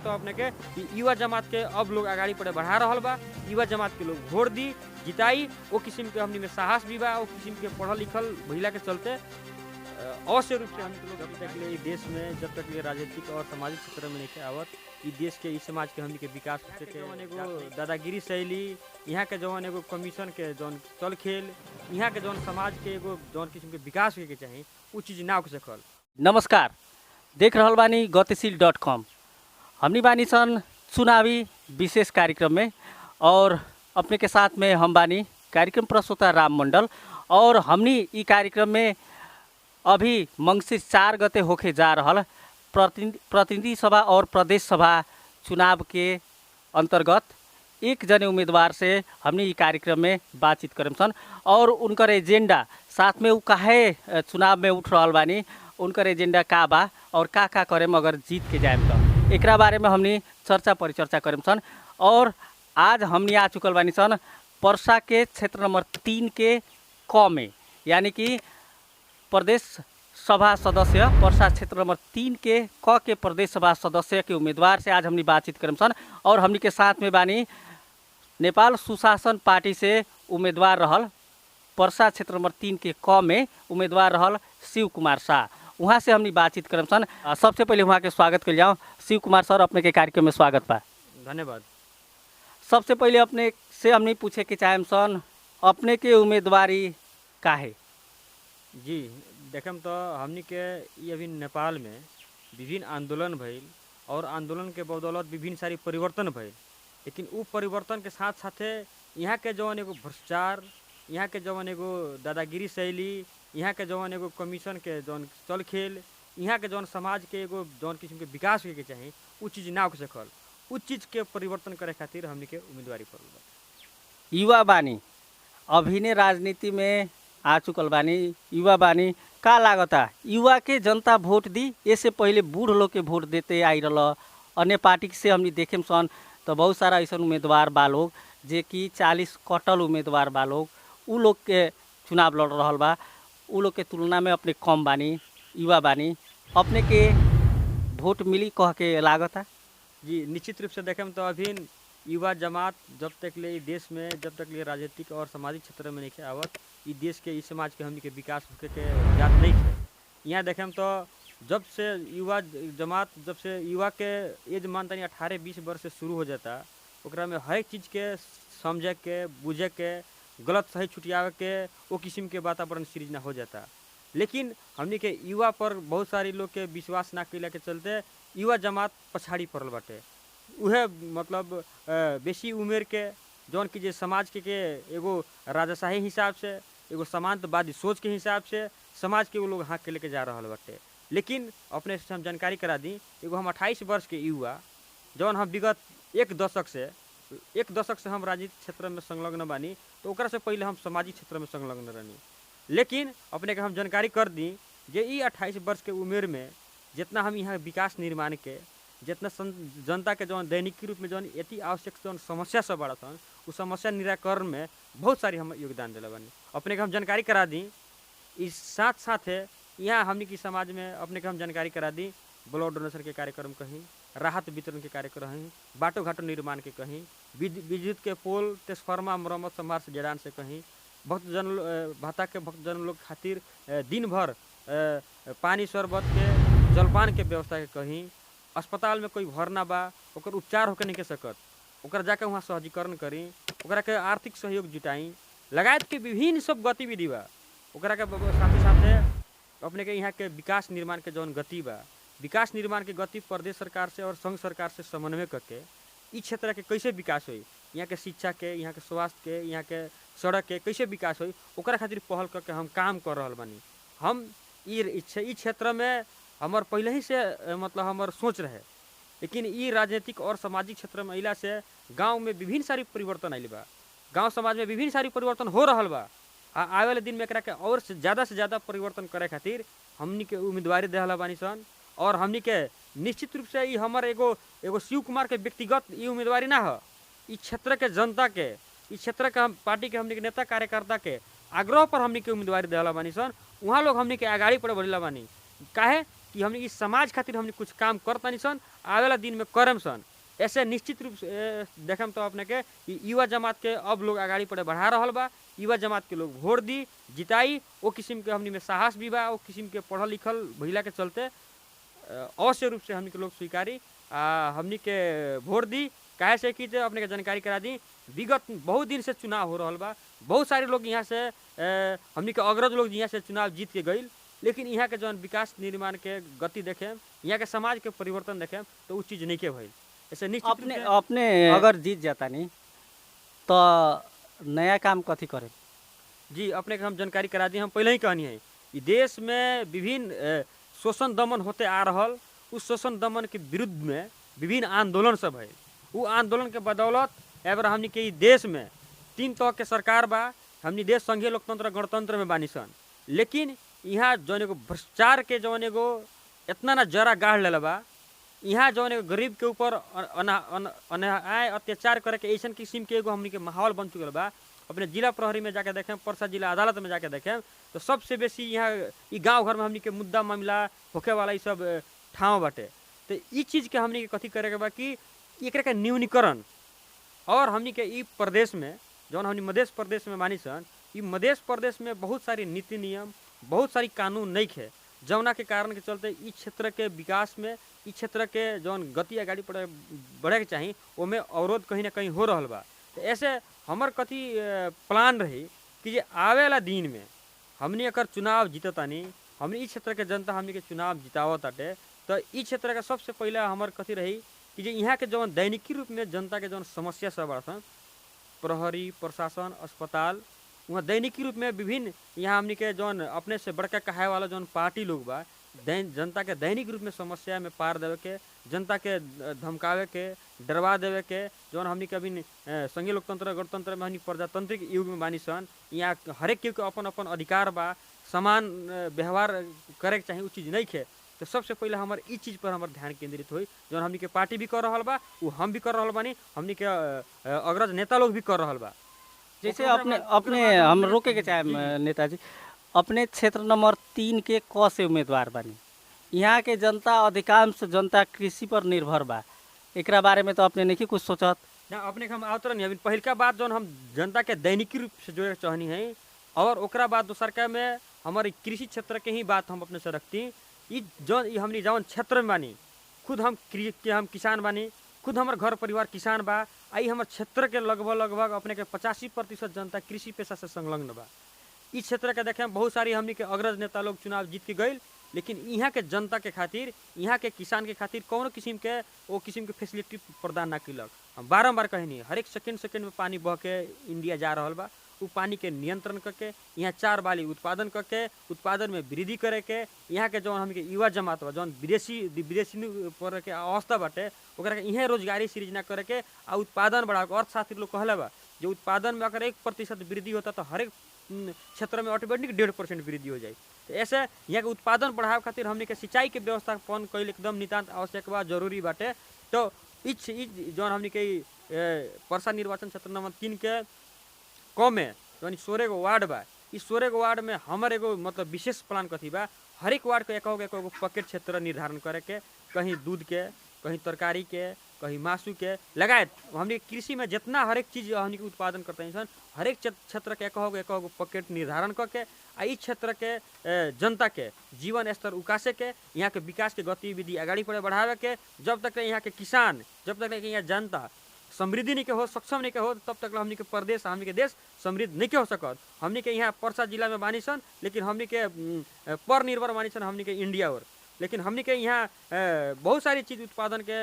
देखेम तो अपने के कि युवा जमात के अब लोग आगाड़ी पड़े बढ़ा रहल बा। युवा जमात के लोग वोट दी जिताई वो किस्म के हमनी में साहस भी बा। वो किस्म के पढ़ल लिखल भइला के चलते अवश्य रूप से हम लोग जब तक ले देश में जब तक ले राजनीतिक और सामाजिक क्षेत्र में नहीं आवत ई देश के इस समाज के हमनी के विकास होके के एगो दादागिरी शैली यहाँ के जौन एगो कमीशन के जौन चल खेल यहाँ के जौन समाज के एगो जौन किस्म के विकास होके के चाही उ चीज ना हो सकल। नमस्कार, देख रहल बानी गतिशील.com। हमनी बानी सन चुनावी विशेष कार्यक्रम में और अपने के साथ में हम बानी कार्यक्रम प्रस्तोता राम मंडल और हमनी ई कार्यक्रम में अभी मंगसिर 4 गते होके जा रहल प्रतिनिधि सभा और प्रदेश सभा चुनाव के अंतर्गत एक जने उम्मीदवार से हमने ई कार्यक्रम में बातचीत करम सन और उनकर एजेंडा साथ में उ काहे चुनाव में उठ रहल बानी, उनकर एजेंडा का बा और का करेम अगर जीत के जाएम तो एकरा बारे में हमने चर्चा परिचर्चा करम सन। और आज हमने आ चुकल बानी सन पर्सा के क्षेत्र नंबर 3 के क में, यानी कि प्रदेश सभा सदस्य पर्सा क्षेत्र नंबर 3 के क के प्रदेश सभा सदस्य के उम्मीदवार से आज हमने बातचीत करम सन। और हमने के साथ में बानी नेपाल सुशासन पार्टी से उम्मीदवार रहल पर्सा क्षेत्र नंबर 3 के क में उम्मीदवार रहल शिव कुमार शाह, वहाँ से हमने बातचीत करम सन। सबसे पहले वहाँ के स्वागत कर जाऊँ। शिव कुमार सर, अपने के कार्यक्रम में स्वागत बा। धन्यवाद। सबसे पहले अपने से हमने पूछे के चाहेम सन अपने के उम्मीदवारी काहे? जी देखम तो हमनी के ये अभी नेपाल में विभिन्न आंदोलन भइल और आंदोलन के बदौलत विभिन्न सारी परिवर्तन भइल, लेकिन उ परिवर्तन के साथ साथे यहाँ के जौन एगो भ्रष्टाचार, यहाँ के जौन एगो दादागिरी शैली, यहाँ के जौन एगो कमीशन के जौन चल खेल, यहाँ के जौन समाज के एगो जौन किस्म के विकास होके चाही उ चीज ना हो सकल। उ चीज के परिवर्तन करे खातिर हमनी के उम्मीदवारी पड़ल बा। युवा बानी अभी ने राजनीति में आ चुकल बानी, युवा बानी का लागता युवा के जनता वोट दी? इससे पहले बूढ़ लोग के वोट देते आई रहा। अन्य पार्टी से हमने देखेम सन तो बहुत सारा ऐसा उम्मीदवार बा लोग जे कि 40 कटल उम्मीदवार बा लोग, उ लोग के चुनाव लड़ रहा बा। उ लोग के तुलना में अपने कम बानी, युवा बानी, अपने के वोट मिली कह के लागता? जी निश्चित रूप से देखें तो अभी युवा जमात जब तक ले देश में जब तक ले राजनीतिक और सामाजिक क्षेत्र में नहीं आवत ई देश के इस समाज के हमनी के विकास होके के जात नहीं है। यहाँ देखें तो जब से युवा जमात जब से युवा के एज मानता 18-20 वर्ष से शुरू हो जाता, ओकरा में हर चीज़ के समझे के बुझे के गलत सही छुटियावे के वो किस्म के वातावरण सृजना हो जाता। लेकिन हमनी के युवा पर बहुत सारी लोग के विश्वास ना कैला के चलते युवा जमात पछाड़ी पड़ल बाटे। उहे मतलब बेसी उम्र के जौन की जे समाज के एगो राजाशाही हिसाब से एगो समांतवादी सोच के हिसाब से समाज के वो लोग हाँक के लेके जा रहा बाटे। लेकिन अपने से हम जानकारी करा दी, एगो हम 28 वर्ष के युवा जौन हम विगत एक दशक से हम राजनीतिक क्षेत्र में संलग्न बानी, तो ओकरा से पहले हम सामाजिक क्षेत्र में संलग्न रहनी। लेकिन अपने के हम जानकारी कर दी जे ई 28 वर्ष के उम्र में जितना हम यहाँ विकास निर्माण के जितना जनता के जौन दैनिक रूप में जौन अति आवश्यक जौन समस्या सब बड़ा सन उस समस्या निराकरण में बहुत सारी हम योगदान दिला बानी। अपने के हम जानकारी करा दी इस साथ साथ है यहाँ हमने की समाज में अपने के हम जानकारी करा दी ब्लड डोनेशन के कार्यक्रम कहीं, राहत वितरण के कार्यक्रम कहीं, बाटो घाटो निर्माण के कहीं, विद्युत के पोल ट्रांसफार्मर मरम्मत संभार से जड़ान से कहीं, भक्तजन भाता के भक्तजन लोग खातिर दिन भर पानी शरबत के जलपान के व्यवस्था के कहीं, अस्पताल में कोई भरना बा ओकर उपचार होके नहीं के सकत ओकर जाके वहाँ सहजीकरण करी, ओकरा के आर्थिक सहयोग जुटाई लगायत के विभिन्न सब गतिविधि बा। ओकरा के साथ ही साथ अपने के यहाँ के विकास निर्माण के जौन गति बा, विकास निर्माण के गति प्रदेश सरकार से और संघ सरकार से समन्वय करके इस क्षेत्र के कैसे विकास हुई, यहाँ के शिक्षा के, यहाँ के स्वास्थ्य के, यहाँ के सड़क के कैसे विकास हुई ओकरा खातिर पहल करके हम काम कर रहा बानी। हम इस क्षेत्र में हमार पहले ही से मतलब हमार सोच रहे, लेकिन ये राजनीतिक और सामाजिक क्षेत्र में अला से गांव में विभिन्न सारी परिवर्तन आइल बा, गांव समाज में विभिन्न सारी परिवर्तन हो रहा बा। आवे वाले दिन में एकरा के और से ज़्यादा परिवर्तन करे खातिर हमनी के उम्मीदवारी देहला बानी सन। और हमनी के निश्चित रूप से ये हमार एगो शिव कुमार के व्यक्तिगत ये उम्मीदवारी ना हो, इस क्षेत्र के जनता के, इस क्षेत्र के हम पार्टी के हमनी के नेता कार्यकर्ता के आग्रह पर हमनी के उम्मीदवारी देहला बानी सन। वहाँ लोग हमनी के आगाड़ी पड़े बढ़ला बानी काहे कि हमनी इस समाज खातिर हमनी कुछ काम करतानी सन आवेला दिन में करम सन। ऐसे निश्चित रूप से देखम तो अपने के युवा जमात के अब लोग आगाड़ी पड़े बढ़ा रहल बा। युवा जमात के लोग वोट दी जिताई, वो किस्म के हमनी में साहस भी बा, वो किस्म के पढ़ल लिखल भइला के चलते अवश्य रूप से हमनी के लोग स्वीकारी हमनी के वोट दी। काहे से कि अपने के जानकारी करा दी, विगत बहुत दिन से चुनाव हो रहा बा, बहुत सारे लोग यहाँ से हमनी के अग्रज लोग यहाँ से चुनाव जीत के गईल, लेकिन यहाँ के जौन विकास निर्माण के गति देखे, यहाँ के समाज के परिवर्तन देखे तो वो चीज़ नहीं के भइल। ऐसे निश्चित अपने अपने अगर जीत जाता नहीं तो नया काम कथी करे? जी अपने के हम जानकारी करा दी, हम पहले ही कहनी है कि देश में विभिन्न शोषण दमन होते आ रहल, उस शोषण दमन के विरुद्ध में विभिन्न आंदोलन सब है। वो आंदोलन के बदौलत एबर हमनी के ई देश में 3 तरह के सरकार बा। हमनी देश संघीय लोकतंत्र गणतंत्र में बानी सन, लेकिन यहाँ जौन एगो भ्रष्टाचार के जौन एगो इतना ना जरा गाढ़ लेला बा, यहाँ जौन एगो गरीब के ऊपर अन्याय अत्याचार करे के ऐसा किस्म के एगो हमनी के माहौल बन चुकल बा। अपने जिला प्रहरी में जाके देखें, परसा जिला अदालत में जाके देखें तो सबसे बेसी यहाँ ई गांव घर में हमनी के मुद्दा मामला होके वाला ई सब ठाव बाटे। तो ई चीज़ के हमनी के कथी करे के बा कि एकरा के न्यूनीकरण, और हमनी के ई प्रदेश में जौन हमनी मध्य प्रदेश में मानी सन, ई मध्य प्रदेश में बहुत सारी नीति नियम, बहुत सारी कानून नहीं है, जौना के कारण के चलते ई क्षेत्र के विकास में, ई क्षेत्र के जौन गति आगाड़ी बढ़े के चाहिए ओमे अवरोध कहीं ना कहीं हो रहा बा। तो ऐसे हमर कथी प्लान रही कि जे आवेला दिन में हमनी अगर चुनाव जीततानी, हमनी ई क्षेत्र के जनता हमनी के चुनाव जितावताटे, तो ई क्षेत्र के सबसे पहले हमर कथी रही कि जे यहाँ के जौन दैनिकी रूप में जनता के जौन समस्या सब बड़ा, प्रहरी प्रशासन अस्पताल, वहाँ दैनिकी रूप में विभिन्न यहाँ हमनी के जौन अपने से बड़का कहाए वाला जौन पार्टी लोग बा, जनता के दैनिक रूप में समस्या में पार देवे के, जनता के धमकावे के, डरवा देवे के, जौन हमनी के अभी संघीय लोकतंत्र गणतंत्र में हमनी प्रजातांत्रिक युग में बानी सन, यहाँ हरेक केहू के अपन अपन अधिकार बा, समान व्यवहार करे के चाहिए, वो चीज़ नहीं है। तो सबसे पहले हमारे इस चीज़ पर हमारे ध्यान केंद्रित हुई, जौन हमनी के पार्टी भी कर रहा बा, वो हम भी कर रहा बानी, हमनी के अग्रज नेता लोग भी कर रहा बा। जैसे अपने हम रोके के चाहे नेताजी, अपने क्षेत्र नंबर 3 के क से उम्मीदवार बानी, यहाँ के जनता अधिकांश जनता कृषि पर निर्भर बा, एकरा बारे में तो अपने नहीं कुछ सोचत? ना अपने हम आवतर नहीं, अभी पहिलका बात जौन हम जनता के दैनिकी रूप से जोड़े चाहनी है, और ओकरा बाद दूसर का में हमारे कृषि क्षेत्र के ही बात हम अपने से रखती। ई जौन हमनी जौन क्षेत्र में बानी, खुद हम किसान बानी, खुद हमार घर परिवार किसान बा, आई हमारे क्षेत्र के लगभग अपने के 85% जनता कृषि पेशा से संलग्न बा। इस क्षेत्र के देखें बहुत सारी हमनी के अग्रज नेता लोग चुनाव जीत के गईल, लेकिन यहाँ के जनता के खातिर, यहाँ के किसान के खातिर कौनो किस्म के वो किस्म के फैसिलिटी प्रदान ना किलक। हम बारम्बार कहनी, हर एक सेकेंड में पानी बह के इंडिया जा रहा बा, वो पानी के नियंत्रण करके यहाँ 4 बाली उत्पादन करके उत्पादन में वृद्धि करे के, यहाँ के जौन हमके युवा जमात बा जौन विदेशी पर के अवस्था बाटे ओकरा के इहे रोजगारी सृजना करे के आ उत्पादन बढ़ा के। अर्थशास्त्री लोग कहले बा जो उत्पादन में अगर 1% वृद्धि होता तो हर एक क्षेत्र में ऑटोमेटिक 1.5% वृद्धि हो जाए। तो ऐसे यहाँ के उत्पादन बढ़ावे खातिर हमने के सिंचाई के व्यवस्थापन कईल एकदम नितांत आवश्यक बा, जरूरी बाटे। तो इच जौन हमने के परसा निर्वाचन क्षेत्र नंबर 3 के कम में यानी 16 गो वार्ड बा, इस 16 गो वार्ड में हमारे एगो मतलब विशेष प्लान कथी बा, हर एक वार्ड के एक पॉकेट क्षेत्र निर्धारण करे के, कहीं दूध के, कहीं तरकारी के, कहीं मासू के लगायत हमने कृषि में जितना हर एक चीज़ हमने के उत्पादन करते हैं हर एक क्षेत्र के एक पॉकेट निर्धारण करके आ इस क्षेत्र के जनता के जीवन स्तर उकासे के, यहाँ के विकास के गतिविधि आगाड़ी बढ़ावे के। जब तक यहाँ के किसान, जब तक यहाँ जनता समृद्धि नहीं के हो, सक्षम नहीं के हो, तब तक हमने के प्रदेश, हमने के देश समृद्ध नहीं के हो सकत। हमने के यहाँ परसा जिला में बानी सन, लेकिन हमने के पर निर्भर बानी सन हमने के इंडिया और, लेकिन हमने के यहाँ बहुत सारी चीज़ उत्पादन के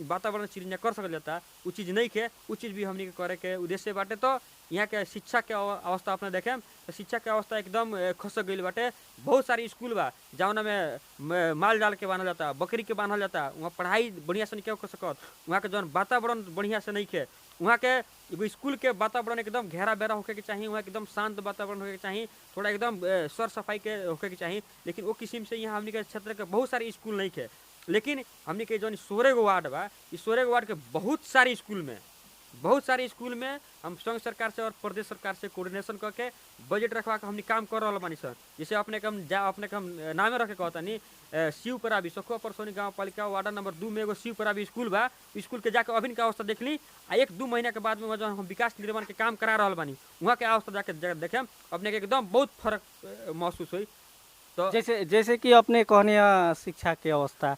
वातावरण सृजना कर सकल जाता, वो चीज़ नहीं के, वो चीज़ भी हमने के करे के उद्देश्य बाटे। तो यहाँ के शिक्षा के अवस्था अपने देखें तो शिक्षा के अवस्था एकदम खस गई बाटे। बहुत सारी स्कूल बा जौना में माल डाल के बांधल जाता, बकरी के बांधल जाता, वहाँ पढ़ाई बढ़िया से नहीं कर सकत, वहाँ के जौन वातावरण बढ़िया से नहीं के, वहाँ के एगो स्कूल के वातावरण एकदम घेरा बेरा होके के चाहिए, वहाँ एकदम शांत वातावरण होके के चाहिए, थोड़ा एकदम सर सफाई के होके के चाहिए। लेकिन वो किस्म से यहाँ हमने के क्षेत्र के बहुत सारे स्कूल नहीं के। लेकिन हमने के जौन 16 गो वार्ड बा, इस 16 गो वार्ड के बहुत सारे स्कूल में बहुत सारे स्कूल में हम संघ सरकार से और प्रदेश सरकार से कोऑर्डिनेशन करके बजट रखवा के हमनी काम कर रहा बानी सर। जैसे अपने के हम नामे रखे कहता नहीं शिव पराबी सखुआ परसोनी गाँव पालिका वार्ड नंबर 2 में एगो शिव पराबी स्कूल बा। स्कूल के जाके अभी का अवस्था देख ली आ 1-2 महीना के बाद में जो हम विकास निर्माण के काम करा रहा बानी वहाँ के अवस्था जाके देखे अपने के एकदम बहुत फर्क महसूस हुई। तो जैसे जैसे कि अपने कहने शिक्षा के अवस्था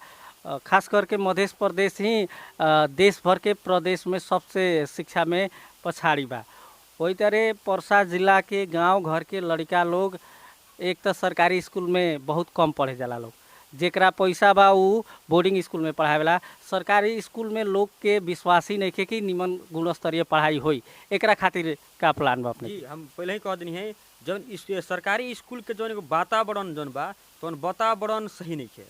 खास करके मध्य प्रदेश ही देश भर के प्रदेश में सबसे शिक्षा में पछाड़ी बा। वही तरह पर्सा जिला के गांव घर के लड़का लोग एक तो सरकारी स्कूल में बहुत कम पढ़े जाला लोग, जेकरा पैसा बा उ बोर्डिंग स्कूल में पढ़ावेला। सरकारी स्कूल में लोग के विश्वास ही नहीं है कि निमन गुणस्तरीय पढ़ाई होई। एकरा खातिर का प्लान बा अपने? जी हम पहले ही कह देनी है जौन सरकारी स्कूल के जौन एगो वातावरण जौन बा तो वातावरण सही नहीं है।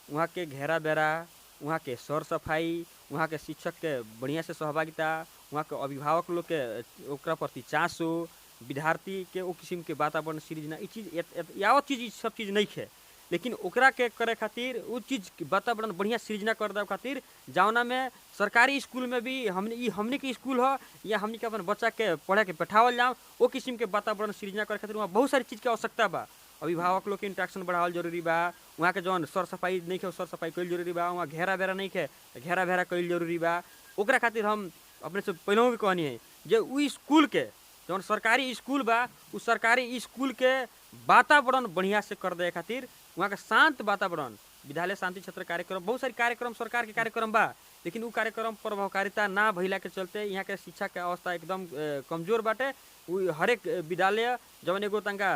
वहाँ के घेरा बेरा, वहाँ के सर सफाई, वहाँ के शिक्षक के बढ़िया से सहभागिता, वहाँ के अभिभावक लोग के ओकरा प्रति चासो, विद्यार्थी के वो किस्म के वातावरण सृजना ई चीज यावत चीज सब चीज नहीं है। लेकिन ओकरा के करे खातिर उ चीज वातावरण बढ़िया सृजना कर दे खातिर जौना में सरकारी स्कूल में भी हमने के स्कूल हो या हमने के अपन बच्चा के पढ़े के बैठावल जाओ वो किस्म के वातावरण सृजना करे खातिर वहाँ बहुत सारी चीज़ के आवश्यकता बा। अभिभावक लोग के इंट्रैक्शन बढ़ावल जरूरी बा, वहाँ के जौन सर सफाई नहीं है सर सफाई कईल जरूरी बा, वहाँ घेरा बेरा नहीं है घेरा बेरा कईल जरूरी बा। ओकरा खातिर हम अपने से पहले भी कहनी है जे उ स्कूल के जौन सरकारी स्कूल बा उ सरकारी स्कूल के वातावरण बढ़िया से कर दे खातिर वहाँ के शांत वातावरण, विद्यालय शांति क्षेत्र कार्यक्रम, बहुत सारी कार्यक्रम सरकार के कार्यक्रम बा लेकिन उ कार्यक्रम प्रभावकारिता ना भइला के चलते यहाँ के शिक्षा के अवस्था एकदम कमजोर बाटे। उ हरेक विद्यालय जौन एगो तंका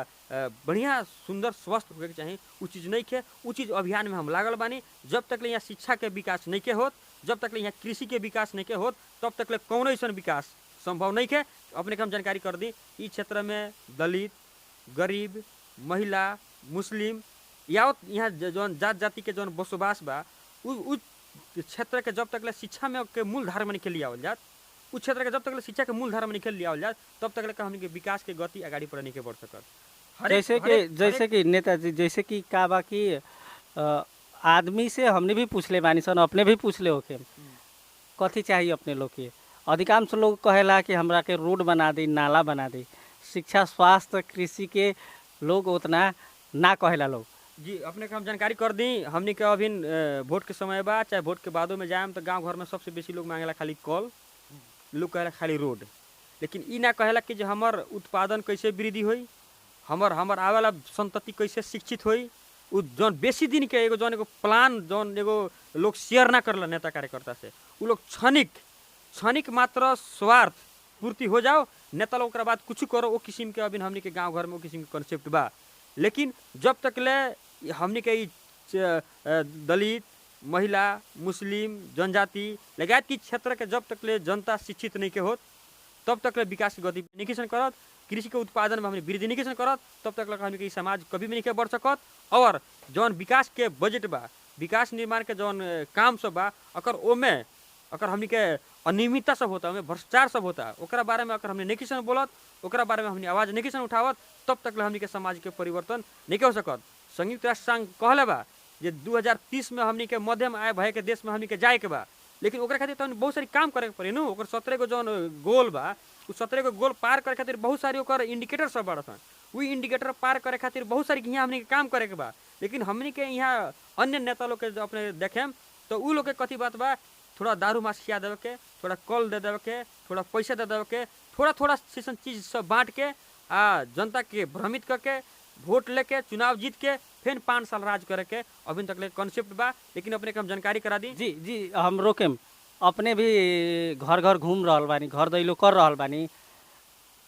बढ़िया सुंदर स्वस्थ होके चाहिए उ चीज़ नहीं है। उ चीज़ अभियान में हम लागल बानी। जब तक ले यहाँ शिक्षा के विकास नहीं के होत, जब तक ले यहाँ कृषि के विकास नहीं के होत, तब तक ले कौन ऐसा विकास संभव नहीं है। अपने के हम जानकारी कर दी इस क्षेत्र में दलित, गरीब, महिला, मुस्लिम यावत यहाँ जौन जात जाति के जौन बसोबास बा उ क्षेत्र के जब तक ले शिक्षा में के मूल धारा में निकल लियावल जात, उस क्षेत्र के जब तक ले शिक्षा के मूल धारा में निकल लियावल जात तब तक ले हमनी के विकास के गति आगाड़ी पर नहीं के बढ़ सकत। जैसे कि नेताजी जैसे कि का बा कि आदमी से हमने भी पूछले बानी सन, अपने भी पूछले होके कथी चाहिए अपने लोग के। अधिकांश लोग कहेला कि हमरा के रोड बना दी, नाला बना दी। शिक्षा, स्वास्थ्य, कृषि के लोग उतना ना कहेला लोग। जी अपने के हम जानकारी कर दी हमनी के अभी वोट के समय बा चाहे वोट के बादों में जाएम तो गांव घर में सबसे बेसी लोग मांगेला खाली कल, लोग कहेला खाली रोड, लेकिन ई ना कहेला कि जो हमर उत्पादन कैसे वृद्धि होई, हमर आवे वाला संतति कैसे शिक्षित होई। उ जौन बेसी दिन के एगो जौन एगो प्लान जौन एगो लोग शेयर ना करला नेता कार्यकर्ता से, उ लोग क्षणिक मात्र स्वार्थ पूर्ति हो जाओ नेता लोग ओकरा बाद कुछ करो वो किस्म के अभी हमनी के गांव घर में वो किस्म के कॉन्सेप्ट बा। लेकिन जब तक ले हमनी के दलित, महिला, मुस्लिम, जनजाति लगायत की क्षेत्र के जब तक ले जनता शिक्षित नहीं के होत तब तक ले विकास की गति नहीं करत, कृषि के उत्पादन में हमने वृद्धि नहीं करत, तब तक लग हमनी के समाज कभी भी नहीं बढ़ सकत। और जौन विकास के बजट बा, विकास निर्माण के जौन काम सब बा अगर हमनी के अनियमितता सब होता है, भ्रष्टाचार सब होता, ओकरा बारे में अगर हमने नहीं किसान बोलत, ओकरा बारे में हमने आवाज नहीं किसान उठावत, तब तक हमनी के समाज के परिवर्तन नहीं हो सकत। संयुक्त राष्ट्र संघ कहले बा जे 2030 में हमनी के मध्यम आय भय के देश में हमनी के जाए के बा, लेकिन ओकरा खातिर तो बहुत सारी काम करे के पड़ी नु। ओकर 17 गो जौन गोल बा उ 17 गो गोल पार करे खातिर बहुत सारी ओकर इंडिकेटर सब बाड़ सन। उ इंडिकेटर पार करे खातिर बहुत सारी यहाँ हमनी के काम करे के बा, लेकिन हमनी के यहाँ अन्य नेता लोग के अपने देखेम तो उ लोग के कथी बात बा, थोड़ा दारू मास खिया देवे के, थोड़ा कल दे देवे के, थोड़ा पैसा दे देवे के, थोड़ा सेशन चीज सब बांट के जनता के भ्रमित करके वोट लेके चुनाव जीत के फिर 5 साल राज करे के अभी तक ले कॉन्सेप्ट बा। लेकिन अपने के हम जानकारी करा दी। जी हम रोकेम, अपने भी घर घर घूम रहल बानी, घर दैलो कर रहल बानी,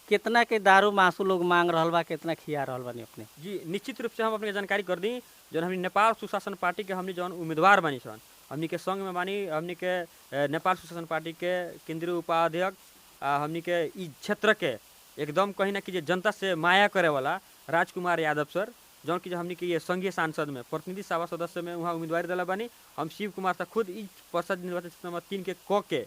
कितना के दारू मासू लोग मांग रहल बा, कितना खिया रहल बानी अपने? जी निश्चित रूप से हम अपने जानकारी कर दी। जो हमने नेपाल सुशासन पार्टी के हमने जौन उम्मीदवार बानी सन, हमनी के संघ में बानी, हमनी के नेपाल सुशासन पार्टी के केंद्रीय उपाध्यक्ष, हमनी के इस क्षेत्र के एकदम कहीं ना कि जनता से माया करे वाला राजकुमार यादव सर, जौन की हमनी के ये संघीय सांसद में प्रतिनिधि सभा सदस्य में वहाँ उम्मीदवारी दिला बानी। हम शिव कुमार तक खुद इस परिषद निर्वाचन क्षेत्र नंबर 3 के के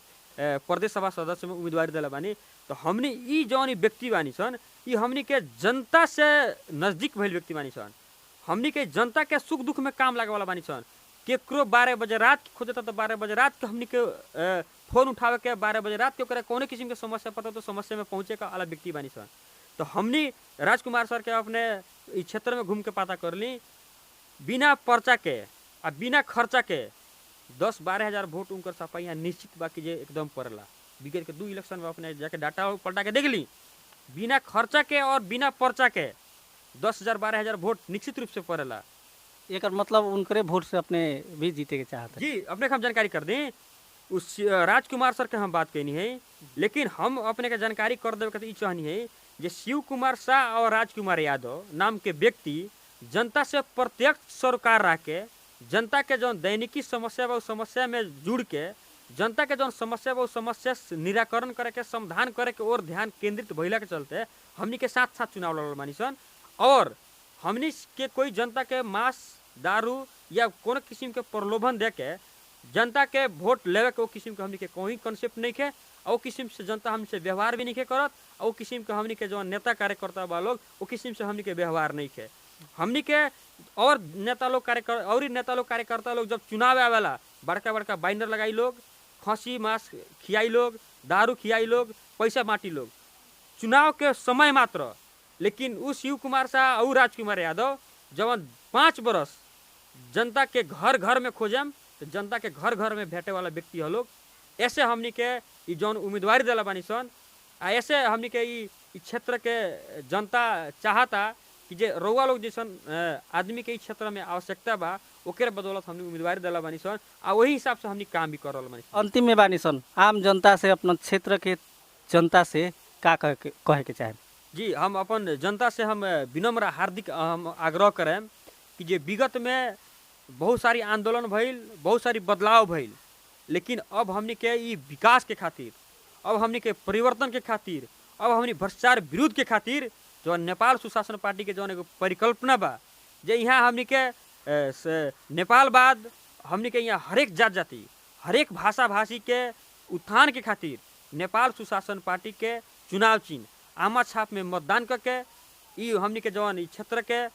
प्रदेश सभा सदस्य में उम्मीदवारी दिला बानी। तो हमने ई जौन व्यक्ति बानी सन, ये हमनी के जनता से नजदीक भइल व्यक्ति बानी सन, हमनी के जनता के सुख दुख में काम लागे वाला बानी सन। केकरो 12 बजे रात के खोजता तो 12 बजे रात के हमनी के फोन उठावे के 12 बजे रात के ओकरा कौन किस्म के समस्या पता तो समस्या में पहुँचे का अलग व्यक्ति बानी सन। तो हमनी राजकुमार सर के अपने इस क्षेत्र में घूम के पता कर ली, बिना पर्चा के आ बिना खर्चा के 10-12 हज़ार वोट उनकर सपा यहाँ निश्चित बाकी जे एकदम पड़ेला। विगत के 2 इलेक्शन में अपने जाके डाटा पलटा के देख ली, बिना खर्चा के और बिना पर्चा के 10,000-12 हज़ार वोट निश्चित रूप से पड़ेला। एक मतलब उनकरे वोट से अपने भी जीते के चाहते जी अपने को हम जानकारी कर दें, उस राजकुमार सर के हम बात कहनी है, लेकिन हम अपने के जानकारी कर देवे के चाहनी है जे शिव कुमार शाह और राजकुमार यादव नाम के व्यक्ति जनता से प्रत्यक्ष सरोकार रह के जनता के जौन दैनिकी समस्या बा उस समस्या में जुड़ के जनता के जौन समस्या बा उस समस्या निराकरण करे के समाधान करे के और ध्यान केंद्रित भइला के चलते हमनी के साथ साथ चुनाव लड़ल बानी सन। और हमनी के कोई जनता के मांस दारू या कोनो किस्म के प्रलोभन दे के जनता के वोट लेवे के वो किस्म के हमनी के कोई कंसेप्ट नहीं है। और किस्म से जनता हमसे व्यवहार भी नहीं के करत और किस्म के हमनी के जो नेता कार्यकर्ता बा लोग वो किस्म से हमनी के व्यवहार नहीं है। हमनी के और नेता लोग कार्यकर्ता लोग जब चुनाव आवेला बड़का बड़का बाइंडर लगाई लोग, खसी मांस खियाई लोग, दारू खियाई लोग, पैसा बांटी लोग चुनाव के समय मात्र। लेकिन उस शिव कुमार शाह और राजकुमार यादव जब 5 बरस जनता के घर घर में खोजम तो जनता के घर घर में भेटे वाला व्यक्ति है लोग। ऐसे हमनी के ई जौन उम्मीदवारी दिला बानी सन आ ऐसे हमनी के ई क्षेत्र के जनता चाहता कि जे रउआ लोग जैसन आदमी के ई क्षेत्र में आवश्यकता बा ओकर बदौलत हमनी उम्मीदवारी दिला बानी सन आ वही हिसाब से हमनी काम भी कर रहल बानी। अंतिम में बानी सन आम जनता से अपना क्षेत्र के जनता से का कहे के चाहे? जी हम अपन जनता से हम विनम्र हार्दिक हम आग्रह करें कि जे विगत में बहुत सारी आंदोलन भइल, बहुत सारी बदलाव भइल, लेकिन अब हमनी के ई विकास के खातिर, अब हमनी के परिवर्तन के खातिर, अब हमनी भ्रष्टाचार विरुद्ध के खातिर जो नेपाल सुशासन पार्टी के जौन एगो परिकल्पना बा जे यहाँ हमनी के नेपाल बाद हमनी के यहाँ हरेक जात जाति हरेक भाषा भाषी के उत्थान के खातिर नेपाल सुशासन पार्टी के चुनाव चिन्ह आमा छाप में मतदान करके ई हमनी के जौन ई क्षेत्र के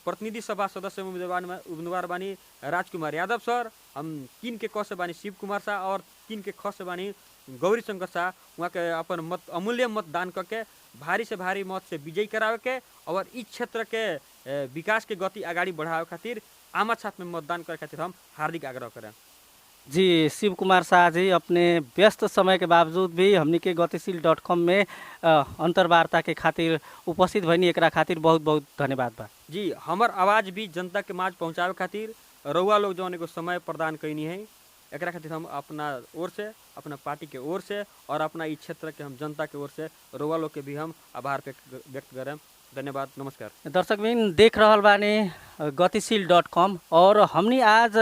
प्रतिनिधि सभा सदस्य उम्मीदवार बानी राजकुमार यादव सर, हम 3 के क से बानी शिव कुमार शाह और 3 के ख से बानी गौरी शंकर शाह, वहाँ के अपन मत अमूल्य मतदान करके भारी से भारी मत से विजयी करावे के और इस क्षेत्र के विकास के गति आगाड़ी बढ़ावे खातिर आमा छाप में मतदान करे खातिर हम हार्दिक आग्रह करें। जी शिव कुमार शाह जी अपने व्यस्त समय के बावजूद भी हमनी के गतिशील.com में अंतर्वार्ता के खातिर उपस्थित भइनी, एकरा खातिर बहुत बहुत धन्यवाद बा। जी हमर आवाज़ भी जनता के माज पहुँचावे खातिर रउआ लोग जौन एगो समय प्रदान कैनी है एकरा खातिर हम अपना ओर से, अपना पार्टी के ओर से और अपना इस क्षेत्र के हम जनता के ओर से रउआ लोग के भी हम आभार व्यक्त करें। धन्यवाद, नमस्कार। दर्शकबिन देख रहल बानी गतिशील.com और हमनी आज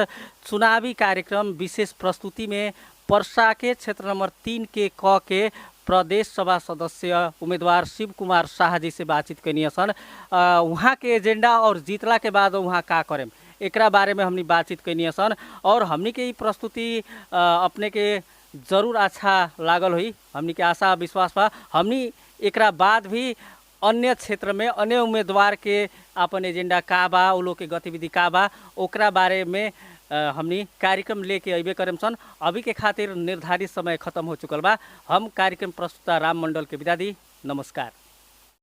चुनावी कार्यक्रम विशेष प्रस्तुति में पर्सा के क्षेत्र नंबर 3 के क के प्रदेश सभा सदस्य उम्मीदवार शिव कुमार शाह जी से बातचीत कैनी सन। वहाँ के एजेंडा और जीतला के बाद वहाँ का करें एकरा बारे में हमनी बातचीत कैनी सन और हमनी के प्रस्तुति अपने के जरूर अच्छा लागल हुई। हमनी के आशा विश्वास बा हमनी एकरा बाद भी अन्य क्षेत्र में अन्य उम्मीदवार के अपन एजेंडा का बा, उ लोग के गतिविधि का बा, ओकरा बारे में हमनी कार्यक्रम लेके अबे करम सन। अभी के खातिर निर्धारित समय खत्म हो चुकल बा। हम कार्यक्रम प्रस्तुता राम मंडल के विदा दी। नमस्कार।